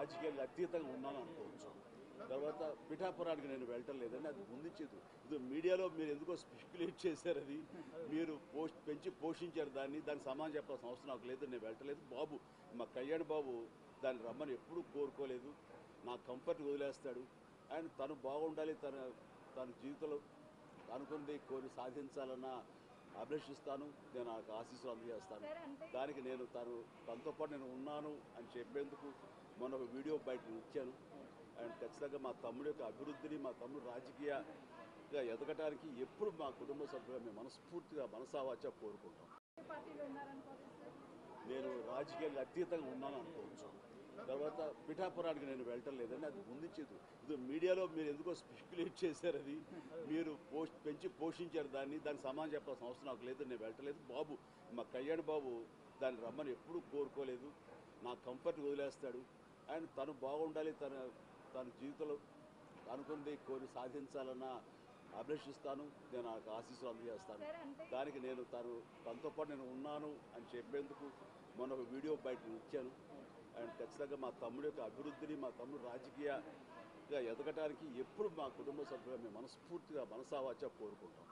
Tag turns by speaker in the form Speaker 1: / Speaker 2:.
Speaker 1: రాజకీయాలకు అతీతంగా ఉన్నాను అనుకోవచ్చు. తర్వాత పిఠాపురానికి నేను వెళ్ళటం లేదని అది ముందుచ్చేది. ఇది మీడియాలో మీరు ఎందుకో స్పెక్యులేట్ చేశారు, అది మీరు పెంచి పోషించారు దానికి సమానం చెప్పాల్సిన అవసరం నాకు లేదు. నేను వెళ్ళటలేదు. బాబు మా కళ్యాణ్ బాబు దాన్ని రమ్మని ఎప్పుడూ కోరుకోలేదు. నా కంఫర్ట్ వదిలేస్తాడు. ఆయన తను బాగుండాలి, తన జీవితంలో అనుకుంది కోరి సాధించాలన్న అభిలషిస్తాను. నేను నాకు ఆశీస్సులు అందజేస్తాను. దానికి నేను తనతో పాటు నేను ఉన్నాను అని చెప్పేందుకు మొన్న ఒక వీడియో బయట ఇచ్చాను. అండ్ ఖచ్చితంగా మా తమ్ముడి యొక్క అభివృద్ధిని, మా తమ్ముడు రాజకీయంగా ఎదగటానికి ఎప్పుడు మా కుటుంబ సభ్యులుగా మేము మనస్ఫూర్తిగా మనసావాచ కోరుకుంటాం. నేను రాజకీయాలకు అతీతంగా ఉన్నాను అనుకోవచ్చు. తర్వాత పిఠాపురానికి నేను వెళ్ళటం లేదని అది ముందుచ్చేది. ఇది మీడియాలో మీరు ఎందుకో స్పెక్యులేట్ చేశారు, అది మీరు పెంచి పోషించారు దానికి సమానం చెప్పాల్సిన అవసరం నాకు లేదు. నేను వెళ్ళటలేదు. బాబు మా కళ్యాణ్ బాబు దాన్ని రమ్మని ఎప్పుడూ కోరుకోలేదు. నా కంఫర్ట్ వదిలేస్తాడు. ఆయన తను బాగుండాలి, తన జీవితంలో అనుకుంది కోరి సాధించాలన్న అభిలషిస్తాను. నేను నాకు ఆశీస్సులు అందజేస్తాను. దానికి నేను తనతో పాటు నేను ఉన్నాను అని చెప్పేందుకు మొన్న ఒక వీడియో బయట ఇచ్చాను. అండ్ ఖచ్చితంగా మా తమ్ముడి యొక్క అభివృద్ధిని, మా తమ్ముడు రాజకీయంగా ఎదగటానికి ఎప్పుడు మా కుటుంబ సభ్యులుగా మేము మనస్ఫూర్తిగా మనసావాచ కోరుకుంటాం.